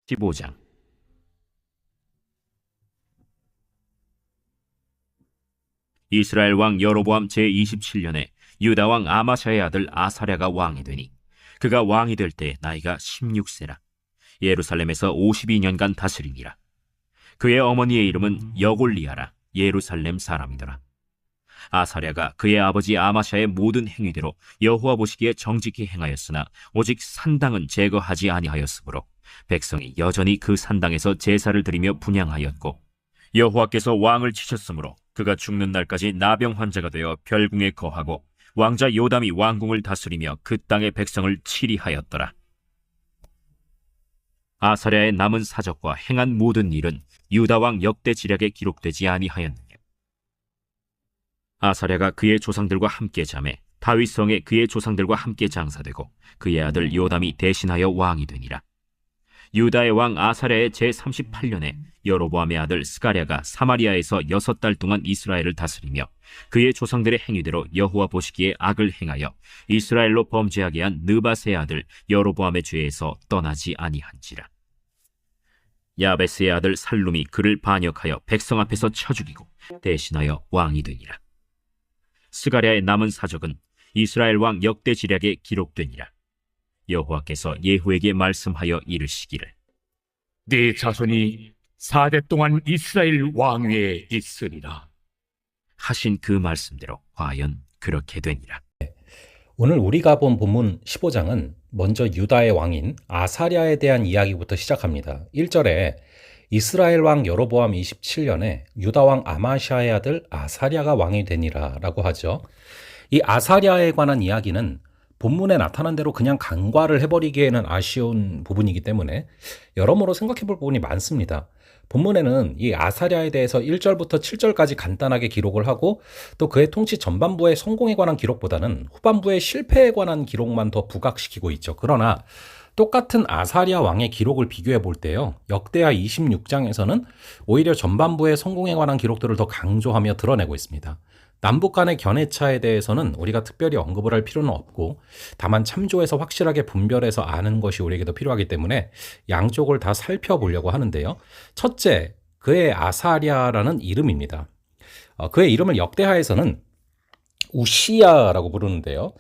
15장. 이스라엘 왕 여로보암 제27년에 유다 왕 아마샤의 아들 아사랴가 왕이 되니 그가 왕이 될 때 나이가 16세라. 예루살렘에서 52년간 다스리니라. 그의 어머니의 이름은 여골리아라. 예루살렘 사람이더라. 아사랴가 그의 아버지 아마샤의 모든 행위대로 여호와 보시기에 정직히 행하였으나 오직 산당은 제거하지 아니하였으므로 백성이 여전히 그 산당에서 제사를 드리며 분향하였고, 여호와께서 왕을 치셨으므로 그가 죽는 날까지 나병 환자가 되어 별궁에 거하고 왕자 요담이 왕궁을 다스리며 그 땅의 백성을 치리하였더라. 아사랴의 남은 사적과 행한 모든 일은 유다 왕 역대 지략에 기록되지 아니하였느냐. 아사랴가 그의 조상들과 함께 잠에 다윗 성에 그의 조상들과 함께 장사되고 그의 아들 요담이 대신하여 왕이 되니라. 유다의 왕 아사랴의 제38년에 여로보암의 아들 스가랴가 사마리아에서 6달 동안 이스라엘을 다스리며 그의 조상들의 행위대로 여호와 보시기에 악을 행하여 이스라엘로 범죄하게 한 느밧의 아들 여로보암의 죄에서 떠나지 아니한지라. 야베스의 아들 살룸이 그를 반역하여 백성 앞에서 쳐 죽이고 대신하여 왕이 되니라. 스가랴의 남은 사적은 이스라엘 왕 역대 지략에 기록되니라. 여호와께서 예후에게 말씀하여 이르시기를, 네 자손이 4대 동안 이스라엘 왕위에 있으리라 하신 그 말씀대로 과연 그렇게 되니라. 오늘 우리가 본 본문 15장은 먼저 유다의 왕인 아사랴에 대한 이야기부터 시작합니다. 1절에 이스라엘 왕 여로보암 27년에 유다 왕 아마샤의 아들 아사랴가 왕이 되니라 라고 하죠. 이 아사랴에 관한 이야기는 본문에 나타난 대로 그냥 간과를 해버리기에는 아쉬운 부분이기 때문에 여러모로 생각해 볼 부분이 많습니다. 본문에는 이 아사랴에 대해서 1절부터 7절까지 간단하게 기록을 하고 또 그의 통치 전반부의 성공에 관한 기록보다는 후반부의 실패에 관한 기록만 더 부각시키고 있죠. 그러나 똑같은 아사랴 왕의 기록을 비교해 볼 때요, 역대하 26장에서는 오히려 전반부의 성공에 관한 기록들을 더 강조하며 드러내고 있습니다. 남북 간의 견해차에 대해서는 우리가 특별히 언급을 할 필요는 없고 다만 참조해서 확실하게 분별해서 아는 것이 우리에게도 필요하기 때문에 양쪽을 다 살펴보려고 하는데요. 첫째, 그의 아사랴라는 이름입니다. 그의 이름을 역대하에서는 우시야라고 부르는데요.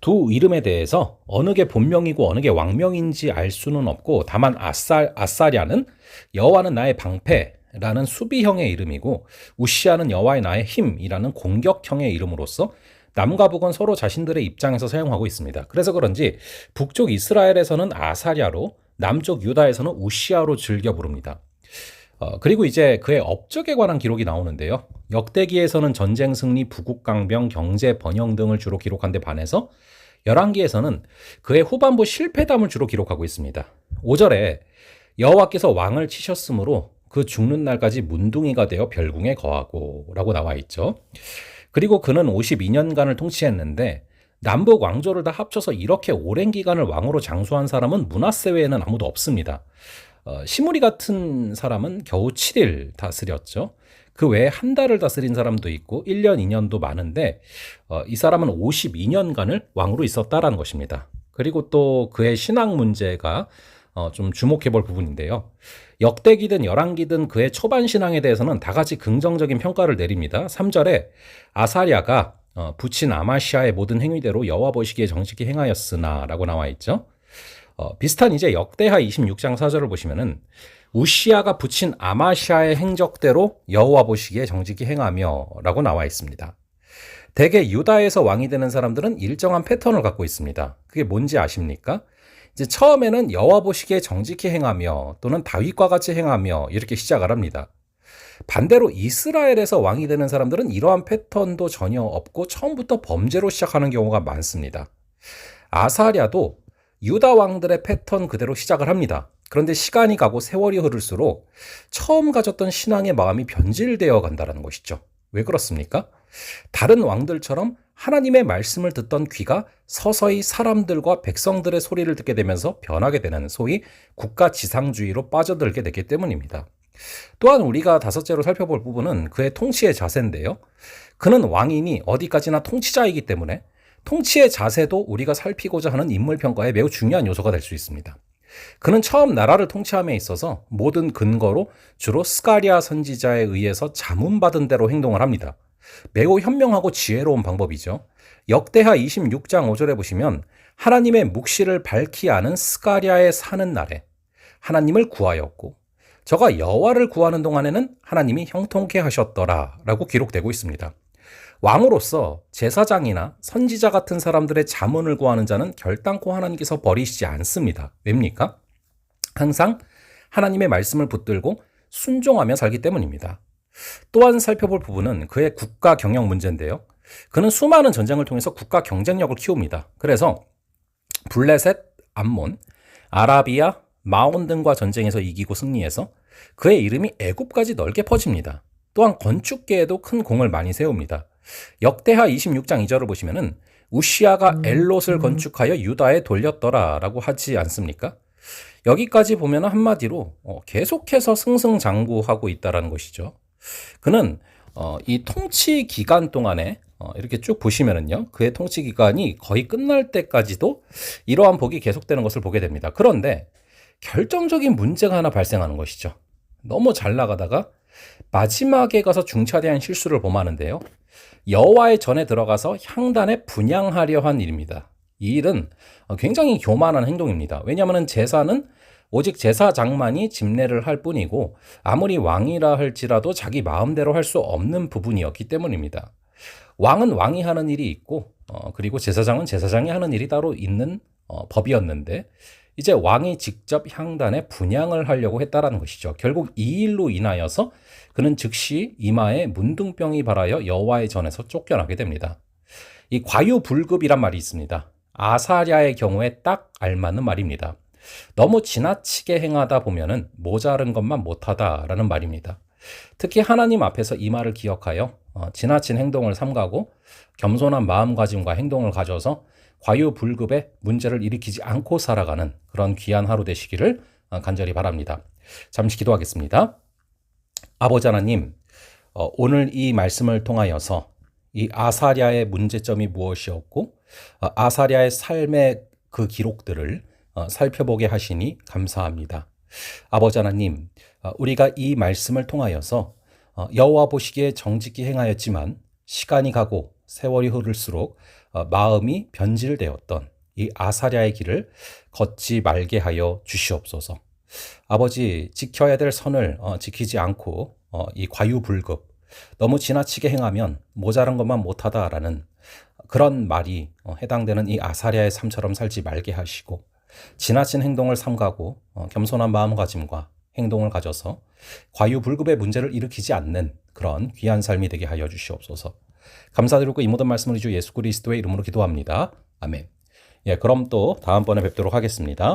두 이름에 대해서 어느 게 본명이고 어느 게 왕명인지 알 수는 없고 다만 아사랴는 여호와는 나의 방패라는 수비형의 이름이고 우시야는 여호와의 나의 힘이라는 공격형의 이름으로서 남과 북은 서로 자신들의 입장에서 사용하고 있습니다. 그래서 그런지 북쪽 이스라엘에서는 아사랴로, 남쪽 유다에서는 우시야로 즐겨 부릅니다. 그리고 이제 그의 업적에 관한 기록이 나오는데요. 역대기에서는 전쟁 승리, 부국 강병, 경제 번영 등을 주로 기록한 데 반해서 열왕기에서는 그의 후반부 실패담을 주로 기록하고 있습니다. 5절에 여호와께서 왕을 치셨으므로 그 죽는 날까지 문둥이가 되어 별궁에 거하고 라고 나와 있죠. 그리고 그는 52년간을 통치했는데 남북 왕조를 다 합쳐서 이렇게 오랜 기간을 왕으로 장수한 사람은 므낫세 외에는 아무도 없습니다. 시므리 같은 사람은 겨우 7일 다스렸죠. 그 외에 한 달을 다스린 사람도 있고 1년, 2년도 많은데 이 사람은 52년간을 왕으로 있었다라는 것입니다. 그리고 또 그의 신앙 문제가 좀 주목해 볼 부분인데요. 역대기든 열왕기든 그의 초반 신앙에 대해서는 다 같이 긍정적인 평가를 내립니다. 3절에 아사랴가 부친 아마시아의 모든 행위대로 여호와 보시기에 정직히 행하였으나 라고 나와 있죠. 비슷한 이제 역대하 26장 4절을 보시면은 우시야가 부친 아마시아의 행적대로 여호와 보시기에 정직히 행하며 라고 나와 있습니다. 대개 유다에서 왕이 되는 사람들은 일정한 패턴을 갖고 있습니다. 그게 뭔지 아십니까? 이제 처음에는 여호와 보시기에 정직히 행하며 또는 다윗과 같이 행하며 이렇게 시작을 합니다. 반대로 이스라엘에서 왕이 되는 사람들은 이러한 패턴도 전혀 없고 처음부터 범죄로 시작하는 경우가 많습니다. 아사랴도 유다 왕들의 패턴 그대로 시작을 합니다. 그런데 시간이 가고 세월이 흐를수록 처음 가졌던 신앙의 마음이 변질되어 간다는 것이죠. 왜 그렇습니까? 다른 왕들처럼 하나님의 말씀을 듣던 귀가 서서히 사람들과 백성들의 소리를 듣게 되면서 변하게 되는 소위 국가 지상주의로 빠져들게 됐기 때문입니다. 또한 우리가 다섯째로 살펴볼 부분은 그의 통치의 자세인데요. 그는 왕이니 어디까지나 통치자이기 때문에 통치의 자세도 우리가 살피고자 하는 인물평가에 매우 중요한 요소가 될 수 있습니다. 그는 처음 나라를 통치함에 있어서 모든 근거로 주로 스가랴 선지자에 의해서 자문받은 대로 행동을 합니다. 매우 현명하고 지혜로운 방법이죠. 역대하 26장 5절에 보시면 하나님의 묵시를 밝히 아는 스가랴의 사는 날에 하나님을 구하였고 저가 여호와를 구하는 동안에는 하나님이 형통케 하셨더라 라고 기록되고 있습니다. 왕으로서 제사장이나 선지자 같은 사람들의 자문을 구하는 자는 결단코 하나님께서 버리시지 않습니다. 왜입니까? 항상 하나님의 말씀을 붙들고 순종하며 살기 때문입니다. 또한 살펴볼 부분은 그의 국가 경영 문제인데요. 그는 수많은 전쟁을 통해서 국가 경쟁력을 키웁니다. 그래서 블레셋, 암몬, 아라비아, 마온 등과 전쟁에서 이기고 승리해서 그의 이름이 애굽까지 넓게 퍼집니다. 또한 건축계에도 큰 공을 많이 세웁니다. 역대하 26장 2절을 보시면은 우시아가 엘롯을 건축하여 유다에 돌렸더라 라고 하지 않습니까? 여기까지 보면 한마디로 계속해서 승승장구하고 있다는 것이죠. 그는 이 통치 기간 동안에 이렇게 쭉 보시면은요, 그의 통치 기간이 거의 끝날 때까지도 이러한 복이 계속되는 것을 보게 됩니다. 그런데 결정적인 문제가 하나 발생하는 것이죠. 너무 잘 나가다가 마지막에 가서 중차대한 실수를 범하는데요. 여호와의 전에 들어가서 향단에 분향하려 한 일입니다. 이 일은 굉장히 교만한 행동입니다. 왜냐하면 제사는 오직 제사장만이 집례를 할 뿐이고 아무리 왕이라 할지라도 자기 마음대로 할 수 없는 부분이었기 때문입니다. 왕은 왕이 하는 일이 있고 그리고 제사장은 제사장이 하는 일이 따로 있는 법이었는데 이제 왕이 직접 향단에 분향을 하려고 했다라는 것이죠. 결국 이 일로 인하여서 그는 즉시 이마에 문둥병이 발하여 여호와의 전에서 쫓겨나게 됩니다. 이 과유불급이란 말이 있습니다. 아사랴의 경우에 딱 알맞는 말입니다. 너무 지나치게 행하다 보면은 모자른 것만 못하다라는 말입니다. 특히 하나님 앞에서 이 말을 기억하여 지나친 행동을 삼가고 겸손한 마음가짐과 행동을 가져서 과유불급의 문제를 일으키지 않고 살아가는 그런 귀한 하루 되시기를 간절히 바랍니다. 잠시 기도하겠습니다. 아버지 하나님, 오늘 이 말씀을 통하여서 이 아사랴의 문제점이 무엇이었고 아사랴의 삶의 그 기록들을 살펴보게 하시니 감사합니다. 아버지 하나님, 우리가 이 말씀을 통하여서 여호와 보시기에 정직히 행하였지만 시간이 가고 세월이 흐를수록 마음이 변질되었던 이 아사랴의 길을 걷지 말게 하여 주시옵소서. 아버지, 지켜야 될 선을 지키지 않고 이 과유불급, 너무 지나치게 행하면 모자란 것만 못하다라는 그런 말이 해당되는 이 아사랴의 삶처럼 살지 말게 하시고 지나친 행동을 삼가고 겸손한 마음가짐과 행동을 가져서 과유불급의 문제를 일으키지 않는 그런 귀한 삶이 되게 하여 주시옵소서. 감사드리고 이 모든 말씀을 주 예수 그리스도의 이름으로 기도합니다. 아멘. 예, 그럼 또 다음번에 뵙도록 하겠습니다.